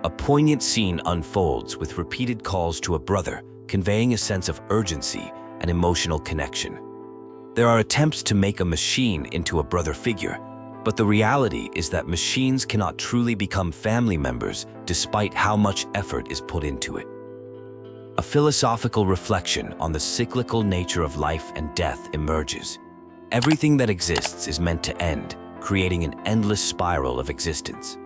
A poignant scene unfolds with repeated calls to a brother, conveying a sense of urgency and emotional connection. There are attempts to make a machine into a brother figure, but the reality is that machines cannot truly become family members despite how much effort is put into it. A philosophical reflection on the cyclical nature of life and death emerges. Everything that exists is meant to end, creating an endless spiral of existence.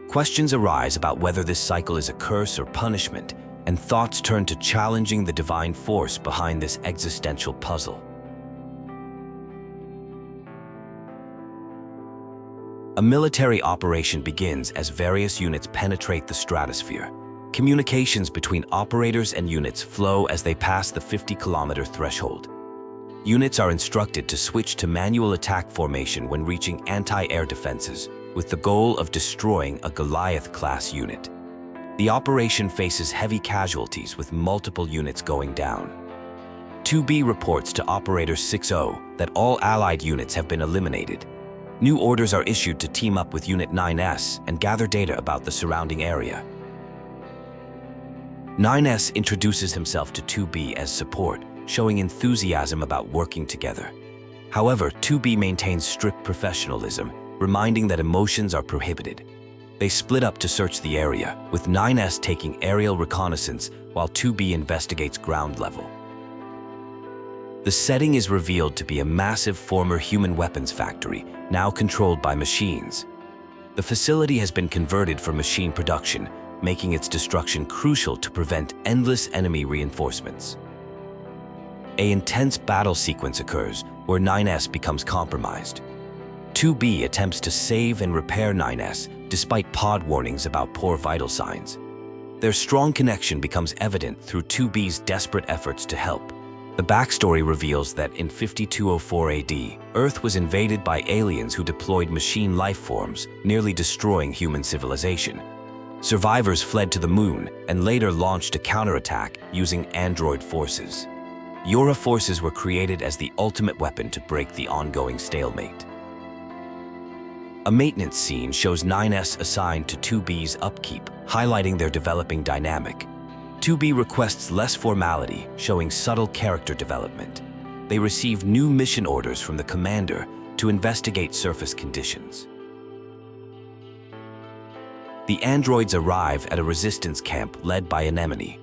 Questions arise about whether this cycle is a curse or punishment, and thoughts turn to challenging the divine force behind this existential puzzle. A military operation begins as various units penetrate the stratosphere. Communications between operators and units flow as they pass the 50-kilometer threshold. Units are instructed to switch to manual attack formation when reaching anti-air defenses, with the goal of destroying a Goliath-class unit. The operation faces heavy casualties with multiple units going down. 2B reports to Operator 6-0 that all Allied units have been eliminated. New orders are issued to team up with Unit 9S and gather data about the surrounding area. 9S introduces himself to 2B as support, showing enthusiasm about working together. However, 2B maintains strict professionalism, reminding that emotions are prohibited. They split up to search the area, with 9S taking aerial reconnaissance while 2B investigates ground level. The setting is revealed to be a massive former human weapons factory, now controlled by machines. The facility has been converted for machine production, making its destruction crucial to prevent endless enemy reinforcements. An intense battle sequence occurs where 9S becomes compromised. 2B attempts to save and repair 9S despite pod warnings about poor vital signs. Their strong connection becomes evident through 2B's desperate efforts to help. The backstory reveals that in 5204 AD, Earth was invaded by aliens who deployed machine life forms, nearly destroying human civilization. Survivors fled to the moon and later launched a counterattack using android forces. YoRHa forces were created as the ultimate weapon to break the ongoing stalemate. A maintenance scene shows 9S assigned to 2B's upkeep, highlighting their developing dynamic. 2B requests less formality, showing subtle character development. They receive new mission orders from the commander to investigate surface conditions. The androids arrive at a resistance camp led by Anemone.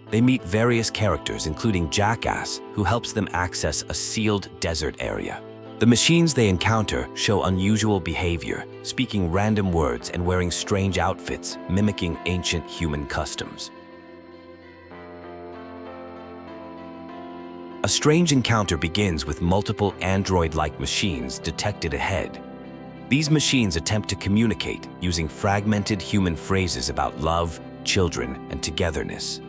They meet various characters, including Jackass, who helps them access a sealed desert area. The machines they encounter show unusual behavior, speaking random words and wearing strange outfits, mimicking ancient human customs. A strange encounter begins with multiple android-like machines detected ahead. These machines attempt to communicate using fragmented human phrases about love, children, and togetherness.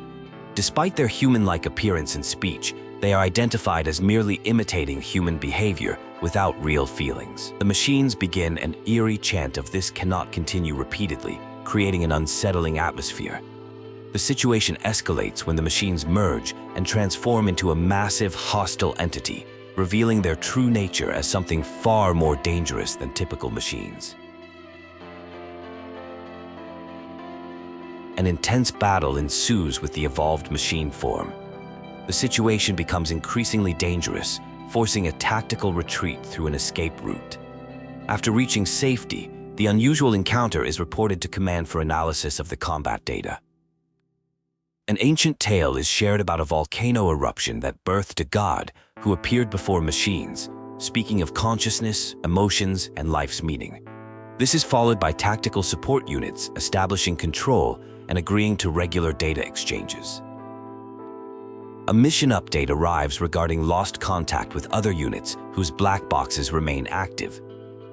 Despite their human-like appearance and speech, they are identified as merely imitating human behavior without real feelings. The machines begin an eerie chant of "This cannot continue" repeatedly, creating an unsettling atmosphere. The situation escalates when the machines merge and transform into a massive, hostile entity, revealing their true nature as something far more dangerous than typical machines. An intense battle ensues with the evolved machine form. The situation becomes increasingly dangerous, forcing a tactical retreat through an escape route. After reaching safety, the unusual encounter is reported to command for analysis of the combat data. An ancient tale is shared about a volcano eruption that birthed a god who appeared before machines, speaking of consciousness, emotions, and life's meaning. This is followed by tactical support units establishing control and agreeing to regular data exchanges. A mission update arrives regarding lost contact with other units whose black boxes remain active.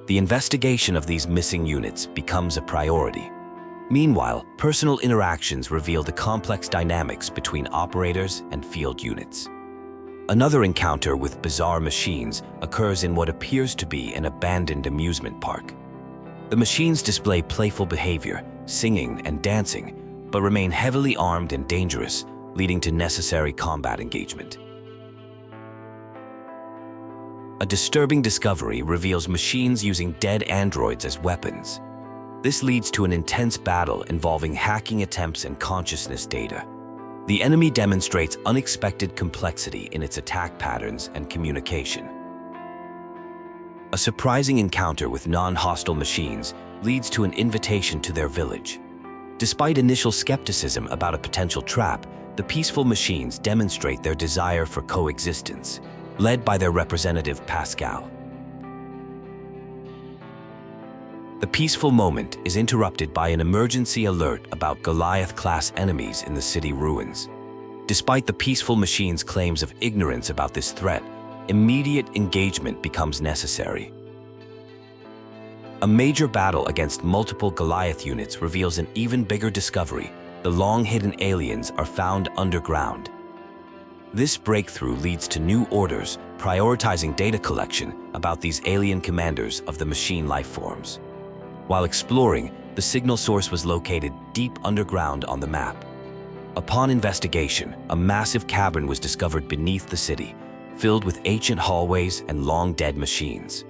The investigation of these missing units becomes a priority. Meanwhile, personal interactions reveal the complex dynamics between operators and field units. Another encounter with bizarre machines occurs in what appears to be an abandoned amusement park. The machines display playful behavior, singing and dancing, but remain heavily armed and dangerous, leading to necessary combat engagement. A disturbing discovery reveals machines using dead androids as weapons. This leads to an intense battle involving hacking attempts and consciousness data. The enemy demonstrates unexpected complexity in its attack patterns and communication. A surprising encounter with non-hostile machines leads to an invitation to their village. Despite initial skepticism about a potential trap, the peaceful machines demonstrate their desire for coexistence, led by their representative Pascal. The peaceful moment is interrupted by an emergency alert about Goliath-class enemies in the city ruins. Despite the peaceful machine's claims of ignorance about this threat, immediate engagement becomes necessary. A major battle against multiple Goliath units reveals an even bigger discovery: the long-hidden aliens are found underground. This breakthrough leads to new orders prioritizing data collection about these alien commanders of the machine lifeforms. While exploring, the signal source was located deep underground on the map. Upon investigation, a massive cavern was discovered beneath the city, filled with ancient hallways and long-dead machines.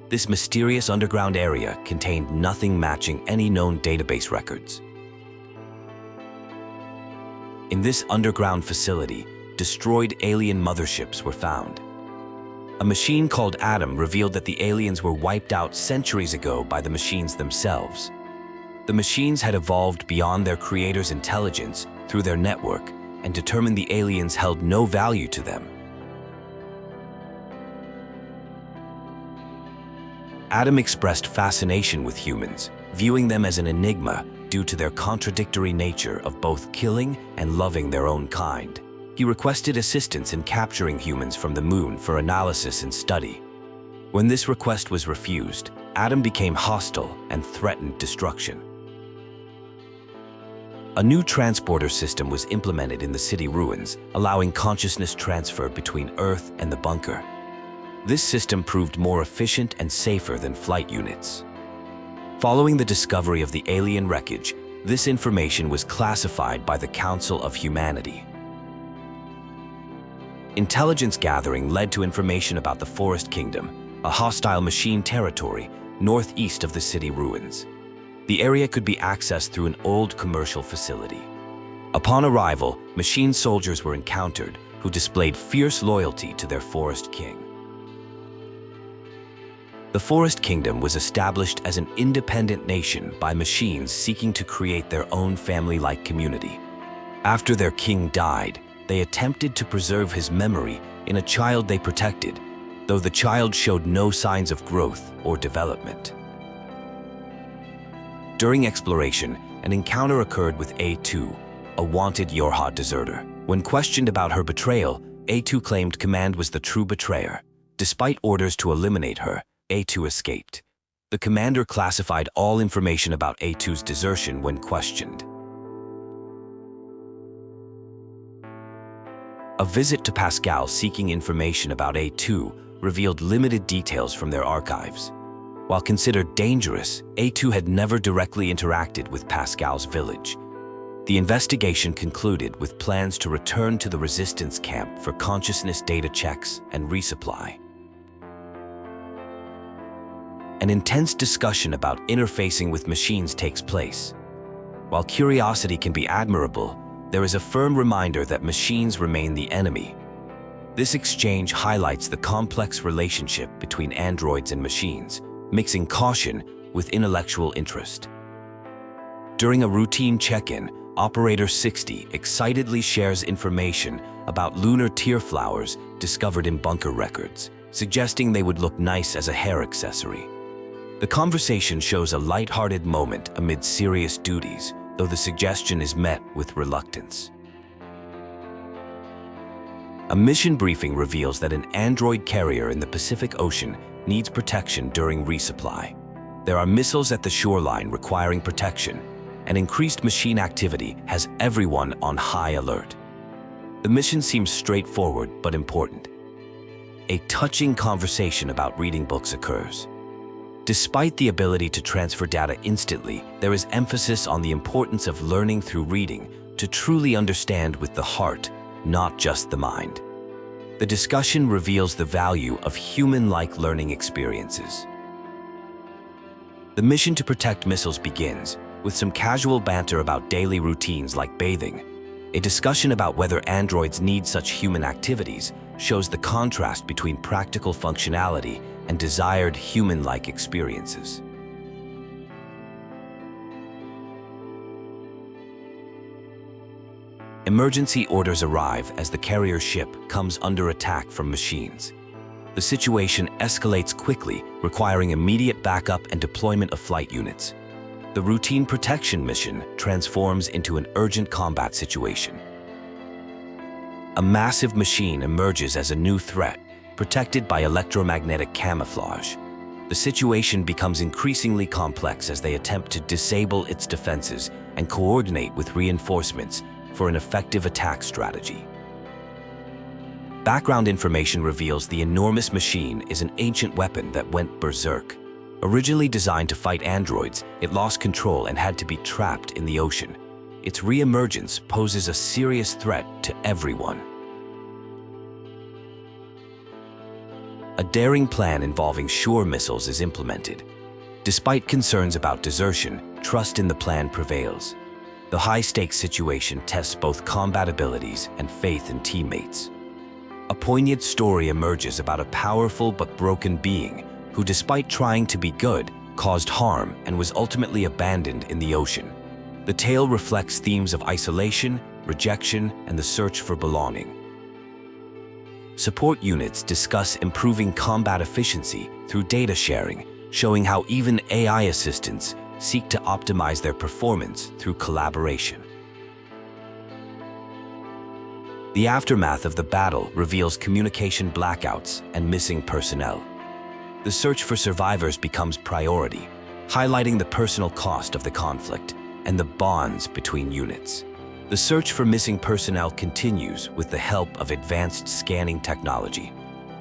This mysterious underground area contained nothing matching any known database records. In this underground facility, destroyed alien motherships were found. A machine called Adam revealed that the aliens were wiped out centuries ago by the machines themselves. The machines had evolved beyond their creator's intelligence through their network and determined the aliens held no value to them. Adam expressed fascination with humans, viewing them as an enigma due to their contradictory nature of both killing and loving their own kind. He requested assistance in capturing humans from the moon for analysis and study. When this request was refused, Adam became hostile and threatened destruction. A new transporter system was implemented in the city ruins, allowing consciousness transfer between Earth and the bunker. This system proved more efficient and safer than flight units. Following the discovery of the alien wreckage, this information was classified by the Council of Humanity. Intelligence gathering led to information about the Forest Kingdom, a hostile machine territory northeast of the city ruins. The area could be accessed through an old commercial facility. Upon arrival, machine soldiers were encountered who displayed fierce loyalty to their Forest King. The Forest Kingdom was established as an independent nation by machines seeking to create their own family-like community. After their king died, they attempted to preserve his memory in a child they protected, though the child showed no signs of growth or development. During exploration, an encounter occurred with A2, a wanted YoRHa deserter. When questioned about her betrayal, A2 claimed Command was the true betrayer. Despite orders to eliminate her, A2 escaped. The commander classified all information about A2's desertion when questioned. A visit to Pascal seeking information about A2 revealed limited details from their archives. While considered dangerous, A2 had never directly interacted with Pascal's village. The investigation concluded with plans to return to the resistance camp for consciousness data checks and resupply. An intense discussion about interfacing with machines takes place. While curiosity can be admirable, there is a firm reminder that machines remain the enemy. This exchange highlights the complex relationship between androids and machines, mixing caution with intellectual interest. During a routine check-in, Operator 60 excitedly shares information about lunar tear flowers discovered in bunker records, suggesting they would look nice as a hair accessory. The conversation shows a light-hearted moment amid serious duties, though the suggestion is met with reluctance. A mission briefing reveals that an android carrier in the Pacific Ocean needs protection during resupply. There are missiles at the shoreline requiring protection, and increased machine activity has everyone on high alert. The mission seems straightforward but important. A touching conversation about reading books occurs. Despite the ability to transfer data instantly, there is emphasis on the importance of learning through reading to truly understand with the heart, not just the mind. The discussion reveals the value of human-like learning experiences. The mission to protect missiles begins with some casual banter about daily routines like bathing. A discussion about whether androids need such human activities shows the contrast between practical functionality and desired human-like experiences. Emergency orders arrive as the carrier ship comes under attack from machines. The situation escalates quickly, requiring immediate backup and deployment of flight units. The routine protection mission transforms into an urgent combat situation. A massive machine emerges as a new threat, protected by electromagnetic camouflage. The situation becomes increasingly complex as they attempt to disable its defenses and coordinate with reinforcements for an effective attack strategy. Background information reveals the enormous machine is an ancient weapon that went berserk. Originally designed to fight androids, it lost control and had to be trapped in the ocean. Its re-emergence poses a serious threat to everyone. A daring plan involving shore missiles is implemented. Despite concerns about desertion, trust in the plan prevails. The high-stakes situation tests both combat abilities and faith in teammates. A poignant story emerges about a powerful but broken being who, despite trying to be good, caused harm and was ultimately abandoned in the ocean. The tale reflects themes of isolation, rejection, and the search for belonging. Support units discuss improving combat efficiency through data sharing, showing how even AI assistants seek to optimize their performance through collaboration. The aftermath of the battle reveals communication blackouts and missing personnel. The search for survivors becomes priority, highlighting the personal cost of the conflict and the bonds between units. The search for missing personnel continues with the help of advanced scanning technology.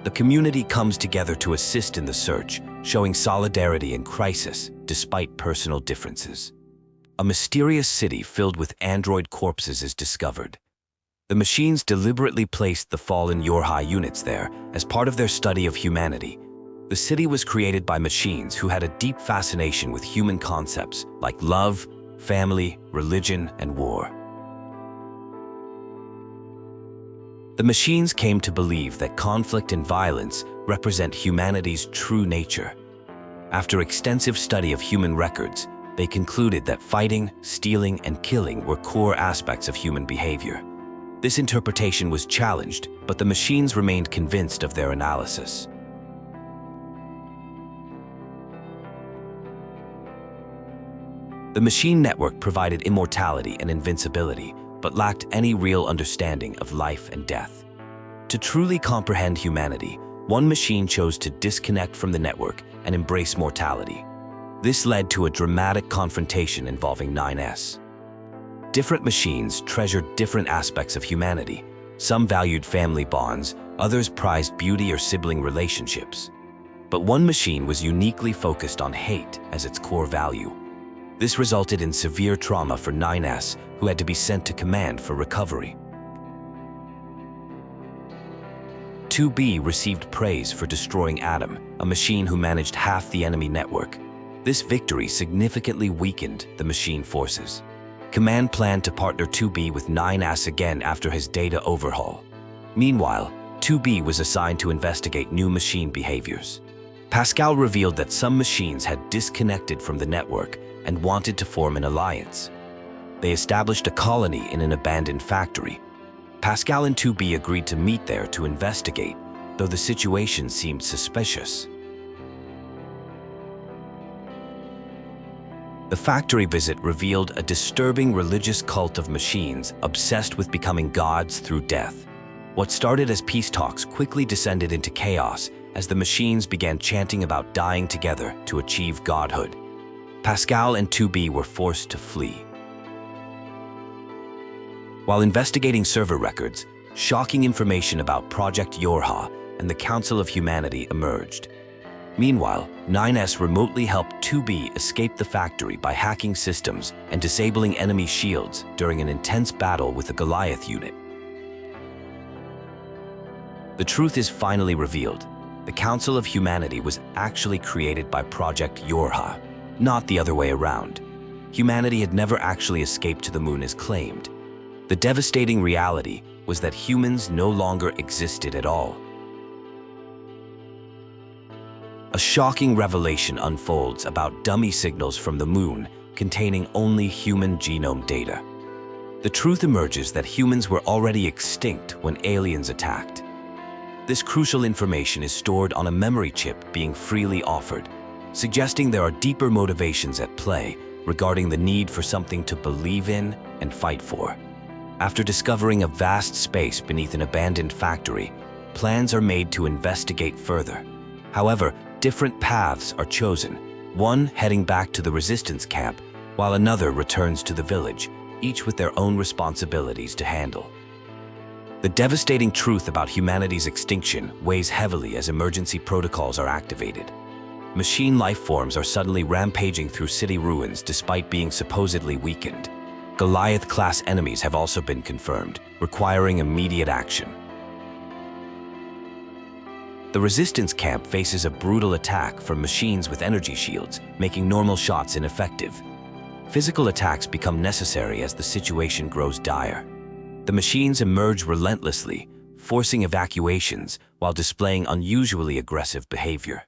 The community comes together to assist in the search, showing solidarity in crisis despite personal differences. A mysterious city filled with android corpses is discovered. The machines deliberately placed the fallen YoRHa units there as part of their study of humanity. The city was created by machines who had a deep fascination with human concepts like love, family, religion, and war. The machines came to believe that conflict and violence represent humanity's true nature. After extensive study of human records, they concluded that fighting, stealing, and killing were core aspects of human behavior. This interpretation was challenged, but the machines remained convinced of their analysis. The machine network provided immortality and invincibility, but lacked any real understanding of life and death. To truly comprehend humanity, one machine chose to disconnect from the network and embrace mortality. This led to a dramatic confrontation involving 9S. Different machines treasured different aspects of humanity. Some valued family bonds, others prized beauty or sibling relationships. But one machine was uniquely focused on hate as its core value. This resulted in severe trauma for 9S, who had to be sent to command for recovery. 2B received praise for destroying Atom, a machine who managed half the enemy network. This victory significantly weakened the machine forces. Command planned to partner 2B with 9S again after his data overhaul. Meanwhile, 2B was assigned to investigate new machine behaviors. Pascal revealed that some machines had disconnected from the network and wanted to form an alliance. They established a colony in an abandoned factory. Pascal and 2B agreed to meet there to investigate, though the situation seemed suspicious. The factory visit revealed a disturbing religious cult of machines obsessed with becoming gods through death. What started as peace talks quickly descended into chaos as the machines began chanting about dying together to achieve godhood. Pascal and 2B were forced to flee. While investigating server records, shocking information about Project YoRHa and the Council of Humanity emerged. Meanwhile, 9S remotely helped 2B escape the factory by hacking systems and disabling enemy shields during an intense battle with the Goliath unit. The truth is finally revealed. The Council of Humanity was actually created by Project YoRHa. not the other way around. Humanity had never actually escaped to the moon as claimed. The devastating reality was that humans no longer existed at all. A shocking revelation unfolds about dummy signals from the moon containing only human genome data. The truth emerges that humans were already extinct when aliens attacked. This crucial information is stored on a memory chip being freely offered, suggesting there are deeper motivations at play regarding the need for something to believe in and fight for. After discovering a vast space beneath an abandoned factory, plans are made to investigate further. However, different paths are chosen, one heading back to the resistance camp, while another returns to the village, each with their own responsibilities to handle. The devastating truth about humanity's extinction weighs heavily as emergency protocols are activated. Machine life forms are suddenly rampaging through city ruins despite being supposedly weakened. Goliath-class enemies have also been confirmed, requiring immediate action. The resistance camp faces a brutal attack from machines with energy shields, making normal shots ineffective. Physical attacks become necessary as the situation grows dire. The machines emerge relentlessly, forcing evacuations while displaying unusually aggressive behavior.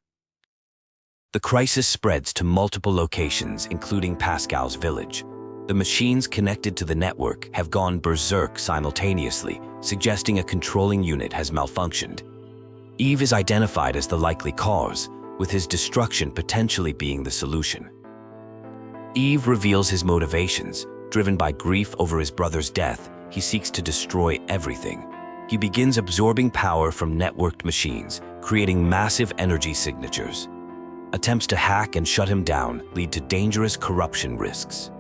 The crisis spreads to multiple locations, including Pascal's village. The machines connected to the network have gone berserk simultaneously, suggesting a controlling unit has malfunctioned. Eve is identified as the likely cause, with his destruction potentially being the solution. Eve reveals his motivations. Driven by grief over his brother's death, he seeks to destroy everything. He begins absorbing power from networked machines, creating massive energy signatures. Attempts to hack and shut him down lead to dangerous corruption risks.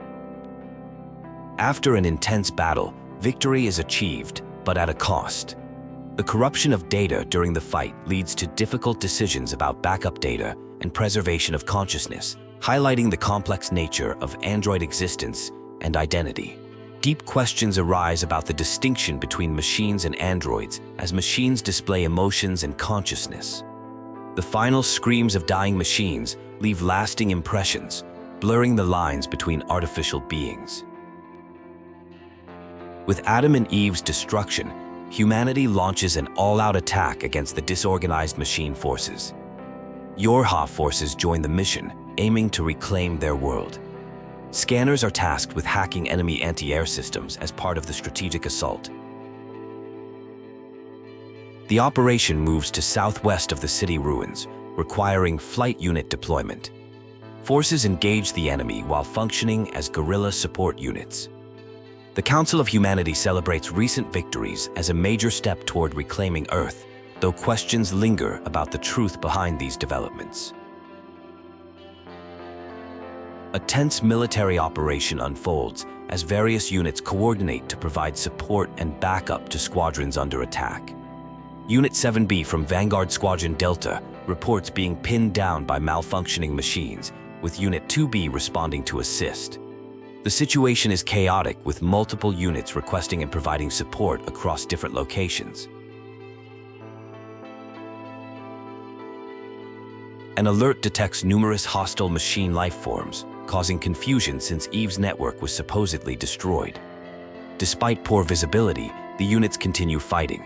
After an intense battle, victory is achieved, but at a cost. The corruption of data during the fight leads to difficult decisions about backup data and preservation of consciousness, highlighting the complex nature of android existence and identity. Deep questions arise about the distinction between machines and androids as machines display emotions and consciousness. The final screams of dying machines leave lasting impressions, blurring the lines between artificial beings. With Adam and Eve's destruction, humanity launches an all-out attack against the disorganized machine forces. YoRHa forces join the mission, aiming to reclaim their world. Scanners are tasked with hacking enemy anti-air systems as part of the strategic assault. The operation moves to southwest of the city ruins, requiring flight unit deployment. Forces engage the enemy while functioning as guerrilla support units. The Council of Humanity celebrates recent victories as a major step toward reclaiming Earth, though questions linger about the truth behind these developments. A tense military operation unfolds as various units coordinate to provide support and backup to squadrons under attack. Unit 7B from Vanguard Squadron Delta reports being pinned down by malfunctioning machines, with Unit 2B responding to assist. The situation is chaotic, with multiple units requesting and providing support across different locations. An alert detects numerous hostile machine life forms, causing confusion since Eve's network was supposedly destroyed. Despite poor visibility, the units continue fighting.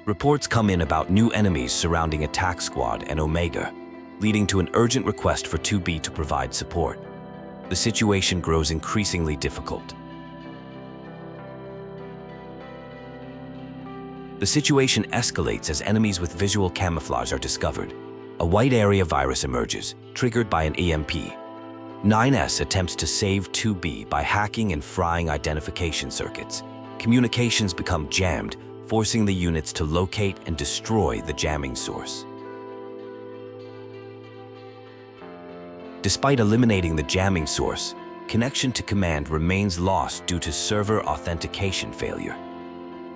Reports come in about new enemies surrounding Attack Squad and Omega, leading to an urgent request for 2B to provide support. The situation grows increasingly difficult. The situation escalates as enemies with visual camouflage are discovered. A white area virus emerges, triggered by an EMP. 9S attempts to save 2B by hacking and frying identification circuits. Communications become jammed, forcing the units to locate and destroy the jamming source. Despite eliminating the jamming source, connection to command remains lost due to server authentication failure.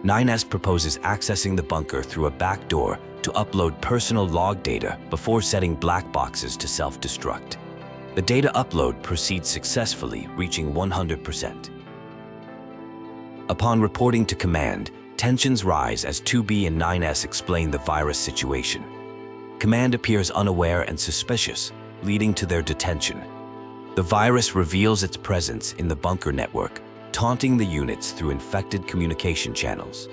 9S proposes accessing the bunker through a back door to upload personal log data before setting black boxes to self-destruct. The data upload proceeds successfully, reaching 100%. Upon reporting to command, tensions rise as 2B and 9S explain the virus situation. Command appears unaware and suspicious, leading to their detention. The virus reveals its presence in the bunker network, taunting the units through infected communication channels.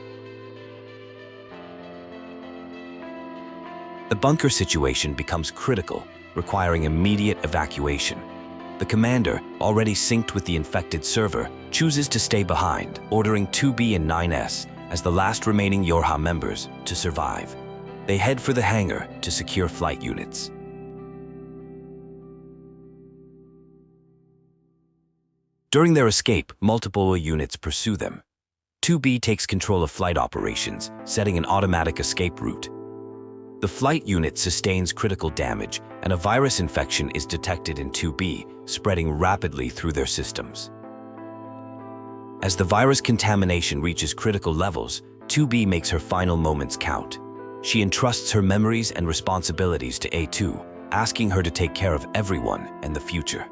The bunker situation becomes critical, requiring immediate evacuation. The commander, already synced with the infected server, chooses to stay behind, ordering 2B and 9S as the last remaining YoRHa members to survive. They head for the hangar to secure flight units. During their escape, multiple units pursue them. 2B takes control of flight operations, setting an automatic escape route. The flight unit sustains critical damage, and a virus infection is detected in 2B, spreading rapidly through their systems. As the virus contamination reaches critical levels, 2B makes her final moments count. She entrusts her memories and responsibilities to A2, asking her to take care of everyone and the future.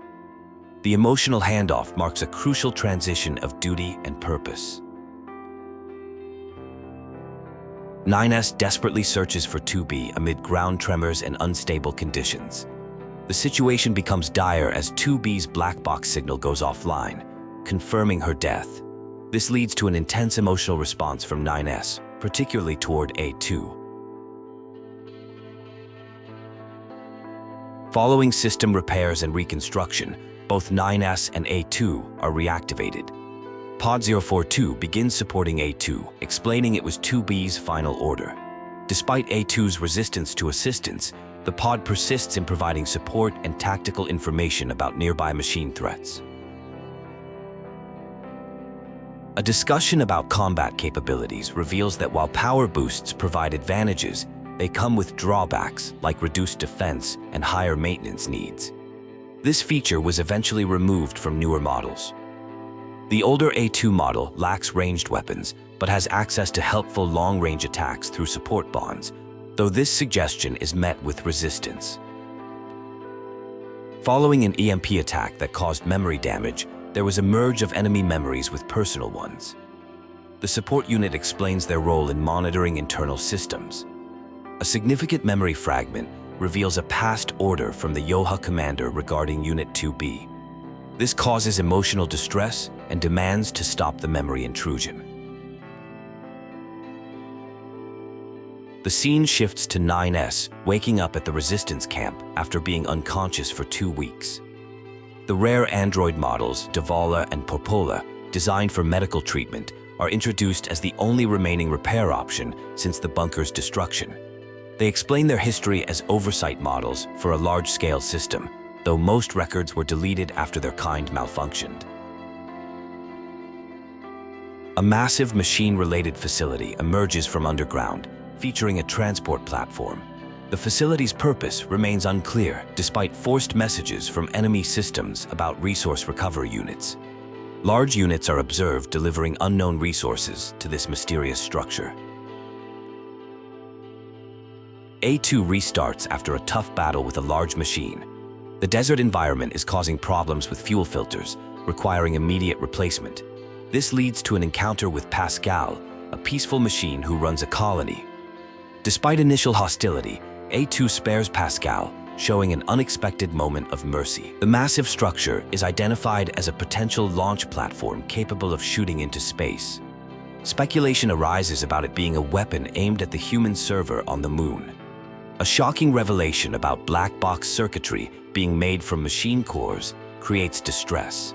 The emotional handoff marks a crucial transition of duty and purpose. 9S desperately searches for 2B amid ground tremors and unstable conditions. The situation becomes dire as 2B's black box signal goes offline, confirming her death. This leads to an intense emotional response from 9S, particularly toward A2. Following system repairs and reconstruction, both 9S and A2 are reactivated. Pod 042 begins supporting A2, explaining it was 2B's final order. Despite A2's resistance to assistance, the pod persists in providing support and tactical information about nearby machine threats. A discussion about combat capabilities reveals that while power boosts provide advantages, they come with drawbacks like reduced defense and higher maintenance needs. This feature was eventually removed from newer models. The older A2 model lacks ranged weapons, but has access to helpful long-range attacks through support bonds, though this suggestion is met with resistance. Following an EMP attack that caused memory damage, there was a merge of enemy memories with personal ones. The support unit explains their role in monitoring internal systems. A significant memory fragment reveals a past order from the YoRHa commander regarding Unit 2B. This causes emotional distress and demands to stop the memory intrusion. The scene shifts to 9S, waking up at the resistance camp after being unconscious for 2 weeks. The rare android models, YoRHa and YoRHa, designed for medical treatment, are introduced as the only remaining repair option since the bunker's destruction. They explain their history as oversight models for a large-scale system, though most records were deleted after their kind malfunctioned. A massive machine-related facility emerges from underground, featuring a transport platform. The facility's purpose remains unclear, despite forced messages from enemy systems about resource recovery units. Large units are observed delivering unknown resources to this mysterious structure. A2 restarts after a tough battle with a large machine. The desert environment is causing problems with fuel filters, requiring immediate replacement. This leads to an encounter with Pascal, a peaceful machine who runs a colony. Despite initial hostility, A2 spares Pascal, showing an unexpected moment of mercy. The massive structure is identified as a potential launch platform capable of shooting into space. Speculation arises about it being a weapon aimed at the human server on the moon. A shocking revelation about black box circuitry being made from machine cores creates distress.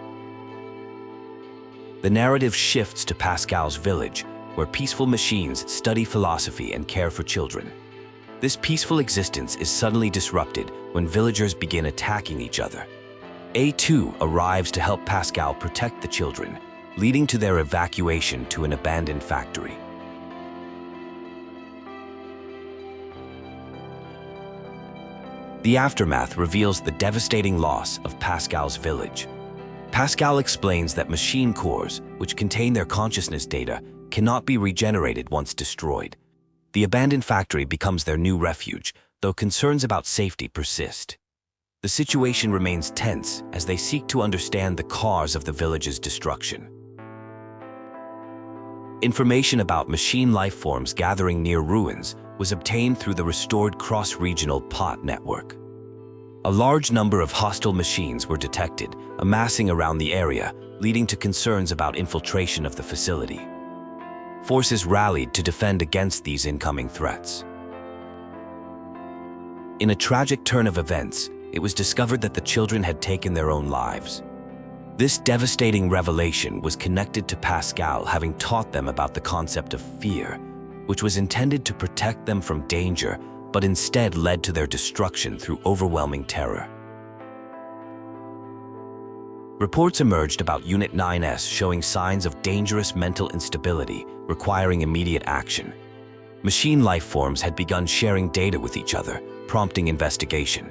The narrative shifts to Pascal's village, where peaceful machines study philosophy and care for children. This peaceful existence is suddenly disrupted when villagers begin attacking each other. A2 arrives to help Pascal protect the children, leading to their evacuation to an abandoned factory. The aftermath reveals the devastating loss of Pascal's village. Pascal explains that machine cores, which contain their consciousness data, cannot be regenerated once destroyed. The abandoned factory becomes their new refuge, though concerns about safety persist. The situation remains tense as they seek to understand the cause of the village's destruction. Information about machine life forms gathering near ruins was obtained through the restored cross-regional POT network. A large number of hostile machines were detected, amassing around the area, leading to concerns about infiltration of the facility. Forces rallied to defend against these incoming threats. In a tragic turn of events, it was discovered that the children had taken their own lives. This devastating revelation was connected to Pascal having taught them about the concept of fear, which was intended to protect them from danger, but instead led to their destruction through overwhelming terror. Reports emerged about Unit 9S showing signs of dangerous mental instability, requiring immediate action. Machine life forms had begun sharing data with each other, prompting investigation.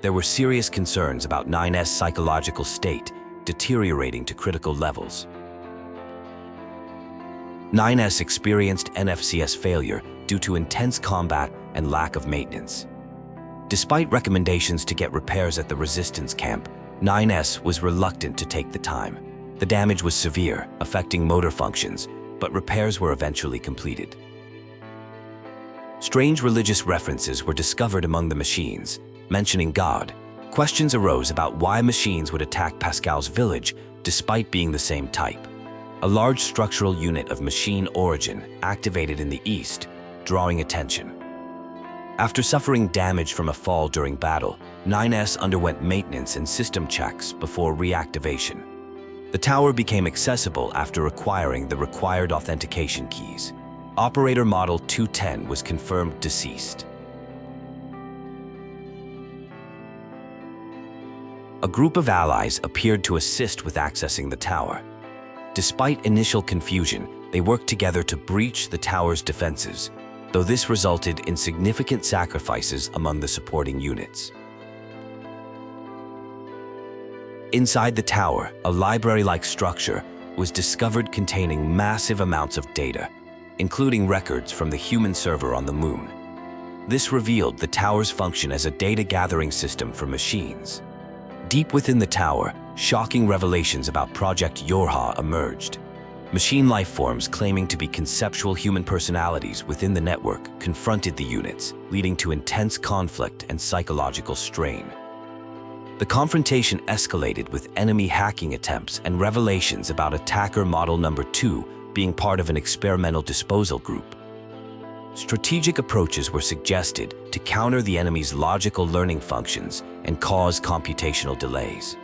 There were serious concerns about 9S psychological state, deteriorating to critical levels. 9S experienced NFCS failure due to intense combat and lack of maintenance. Despite recommendations to get repairs at the resistance camp, 9S was reluctant to take the time. The damage was severe, affecting motor functions, but repairs were eventually completed. Strange religious references were discovered among the machines, mentioning God. Questions arose about why machines would attack Pascal's village despite being the same type. A large structural unit of machine origin activated in the east, drawing attention. After suffering damage from a fall during battle, 9S underwent maintenance and system checks before reactivation. The tower became accessible after acquiring the required authentication keys. Operator Model 210 was confirmed deceased. A group of allies appeared to assist with accessing the tower. Despite initial confusion, they worked together to breach the tower's defenses, though this resulted in significant sacrifices among the supporting units. Inside the tower, a library-like structure was discovered containing massive amounts of data, including records from the human server on the moon. This revealed the tower's function as a data-gathering system for machines. Deep within the tower, shocking revelations about Project YoRHa emerged. Machine life forms claiming to be conceptual human personalities within the network confronted the units, leading to intense conflict and psychological strain. The confrontation escalated with enemy hacking attempts and revelations about attacker model number 2 being part of an experimental disposal group. Strategic approaches were suggested to counter the enemy's logical learning functions and cause computational delays.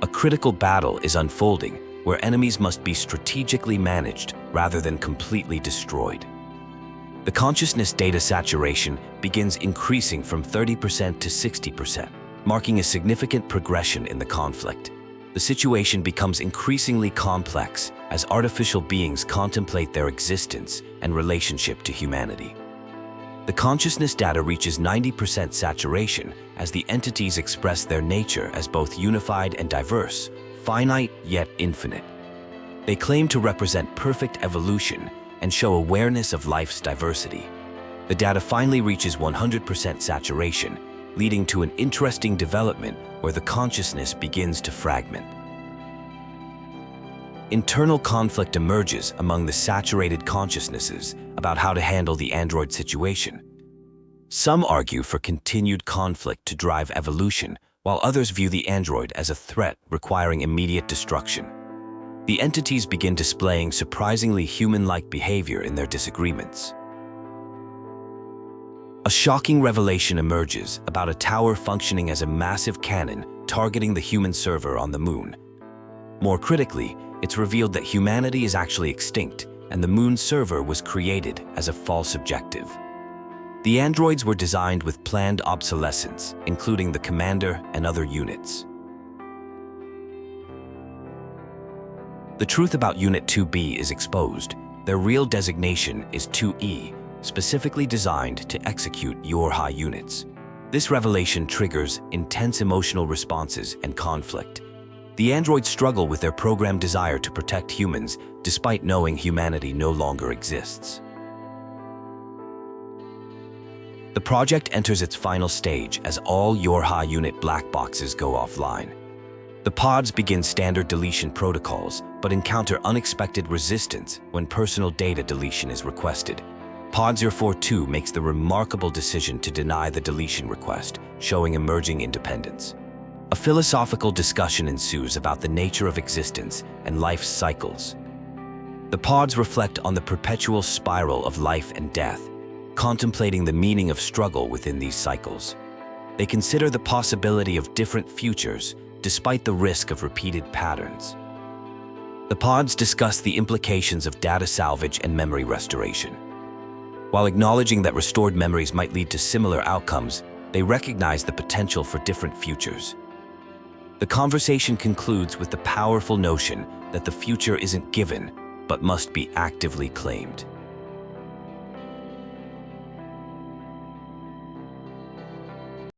A critical battle is unfolding where enemies must be strategically managed rather than completely destroyed. The consciousness data saturation begins increasing from 30% to 60%, marking a significant progression in the conflict. The situation becomes increasingly complex as artificial beings contemplate their existence and relationship to humanity. The consciousness data reaches 90% saturation as the entities express their nature as both unified and diverse, finite yet infinite. They claim to represent perfect evolution and show awareness of life's diversity. The data finally reaches 100% saturation, leading to an interesting development where the consciousness begins to fragment. Internal conflict emerges among the saturated consciousnesses about how to handle the android situation. Some argue for continued conflict to drive evolution, while others view the android as a threat requiring immediate destruction. The entities begin displaying surprisingly human-like behavior in their disagreements. A shocking revelation emerges about a tower functioning as a massive cannon targeting the human server on the moon. More critically, it's revealed that humanity is actually extinct and the moon server was created as a false objective. The androids were designed with planned obsolescence, including the commander and other units. The truth about Unit 2B is exposed. Their real designation is 2E, specifically designed to execute YoRHa units. This revelation triggers intense emotional responses and conflict. The androids struggle with their programmed desire to protect humans despite knowing humanity no longer exists. The project enters its final stage as all YoRHa unit black boxes go offline. The pods begin standard deletion protocols, but encounter unexpected resistance when personal data deletion is requested. Pod 042 makes the remarkable decision to deny the deletion request, showing emerging independence. A philosophical discussion ensues about the nature of existence and life's cycles. The pods reflect on the perpetual spiral of life and death, contemplating the meaning of struggle within these cycles. They consider the possibility of different futures, despite the risk of repeated patterns. The pods discuss the implications of data salvage and memory restoration. While acknowledging that restored memories might lead to similar outcomes, they recognize the potential for different futures. The conversation concludes with the powerful notion that the future isn't given, but must be actively claimed.